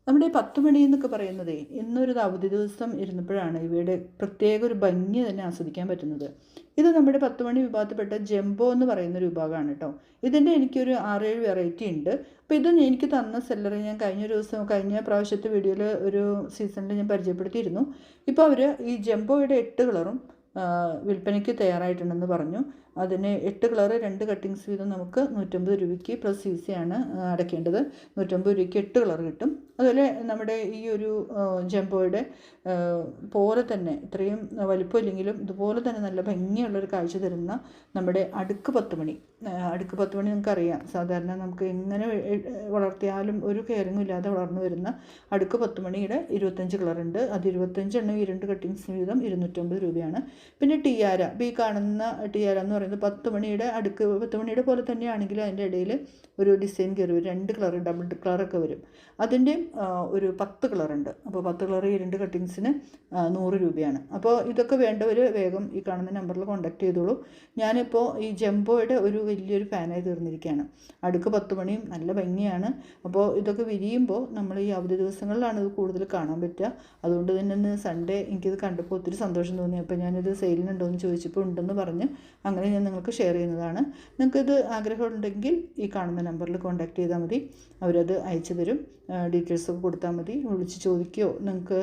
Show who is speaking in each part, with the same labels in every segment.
Speaker 1: നമ്മുടെ ഈ 10 മണി എന്നൊക്കെ പറയുന്നതേ ഇന്നൊരു അവധി ദിവസം ഇരുന്നപ്പോഴാണ് ഇവയുടെ പ്രത്യേക ഒരു ഭംഗി തന്നെ ആസ്വദിക്കാൻ പറ്റുന്നത്. ഇത് നമ്മുടെ 10 മണി വിഭാഗത്തിൽപ്പെട്ട ജംബോ എന്ന് പറയുന്ന ഒരു വിഭാഗമാണ് കേട്ടോ. ഇതിൻ്റെ എനിക്കൊരു 6-7 വെറൈറ്റി ഉണ്ട്. അപ്പോൾ ഇത് എനിക്ക് തന്ന സെല്ലർ ഞാൻ കഴിഞ്ഞ പ്രാവശ്യത്തെ വീഡിയോയിൽ ഒരു സീസണിൽ ഞാൻ പരിചയപ്പെടുത്തിയിരുന്നു. ഇപ്പോൾ അവർ ഈ ജംബോയുടെ 8 കളറും വിൽപ്പനയ്ക്ക് തയ്യാറായിട്ടുണ്ടെന്ന് പറഞ്ഞു. അതിന് 8 കളറ് 2 കട്ടിങ്സ് വീതം നമുക്ക് 150 രൂപയ്ക്ക് പ്ലസ് CC ആണ് അടയ്ക്കേണ്ടത്. 150 രൂപയ്ക്ക് 8 കളർ കിട്ടും. അതുപോലെ നമ്മുടെ ഈ ഒരു ജംബോയുടെ പോലെ തന്നെ ഇത്രയും വലിപ്പമില്ലെങ്കിലും ഇതുപോലെ തന്നെ നല്ല ഭംഗിയുള്ളൊരു കാഴ്ച തരുന്ന നമ്മുടെ അടുക്ക് 10 മണി. അടുക്ക് 10 മണി നിങ്ങൾക്കറിയാം, സാധാരണ നമുക്ക് എങ്ങനെ വളർത്തിയാലും ഒരു കെയറിങ്ങും ഇല്ലാതെ വളർന്നു വരുന്ന അടുക്ക് 10 മണിയുടെ 25 കളറുണ്ട്. അത് 25 എണ്ണം ഈ 2 കട്ടിങ്സ് വീതം 250 രൂപയാണ്. പിന്നെ ടിയാര, ഈ കാണുന്ന ടിയാര എന്ന് പറയുന്നത് 10 മണിയുടെ അടുക്ക് 10 മണിയുടെ പോലെ തന്നെയാണെങ്കിലും അതിൻ്റെ ഇടയിൽ ഒരു ഡിസൈൻ കയറി വരും. 2 കളർ ഡബിൾ കളറൊക്കെ വരും. അതിൻ്റെയും ഒരു 10 കളറുണ്ട്. അപ്പോൾ 10 കളർ ഈ 2 കട്ടിങ്സിന് 100 രൂപയാണ്. അപ്പോൾ ഇതൊക്കെ വേണ്ടവർ വേഗം ഈ കാണുന്ന നമ്പറിൽ കോൺടാക്ട് ചെയ്തോളൂ. ഞാനിപ്പോൾ ഈ ജംബോയുടെ ഒരു വലിയൊരു ഫാനായി തീർന്നിരിക്കുകയാണ്. അടുക്ക് 10 മണിയും നല്ല ഭംഗിയാണ്. അപ്പോൾ ഇതൊക്കെ വിരിയുമ്പോൾ നമ്മൾ ഈ അവധി ദിവസങ്ങളിലാണ് ഇത് കൂടുതൽ കാണാൻ പറ്റുക. അതുകൊണ്ട് തന്നെ സൺഡേ എനിക്കിത് കണ്ടപ്പോൾ ഒത്തിരി സന്തോഷം തോന്നി. അപ്പോൾ ഞാനിത് സെയിലിനുണ്ടോ എന്ന് ചോദിച്ചപ്പോൾ ഉണ്ടെന്ന് പറഞ്ഞ് അങ്ങനെ ഞാൻ നിങ്ങൾക്ക് ഷെയർ ചെയ്യുന്നതാണ്. നിങ്ങൾക്കിത് ആഗ്രഹമുണ്ടെങ്കിൽ ഈ കാണുന്ന നമ്പറിൽ കോൺടാക്ട് ചെയ്താൽ മതി. അവരത് അയച്ചു തരും. ഡീറ്റെയിൽസൊക്കെ കൊടുത്താൽ മതി. വിളിച്ച് ചോദിക്കുകയോ നിങ്ങൾക്ക്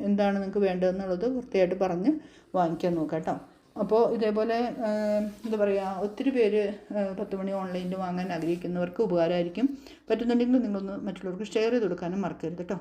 Speaker 1: എന്താണ് നിങ്ങൾക്ക് വേണ്ടതെന്നുള്ളത് കൃത്യമായിട്ട് പറഞ്ഞ് വാങ്ങിക്കാൻ നോക്കാം കേട്ടോ. അപ്പോൾ ഇതേപോലെ എന്താ പറയുക, ഒത്തിരി പേര് 10 മണി ഓൺലൈനിൽ വാങ്ങാൻ ആഗ്രഹിക്കുന്നവർക്ക് ഉപകാരമായിരിക്കും. പറ്റുന്നുണ്ടെങ്കിൽ നിങ്ങളൊന്ന് മറ്റുള്ളവർക്ക് ഷെയർ ചെയ്ത് കൊടുക്കാനും മറക്കരുത് കേട്ടോ.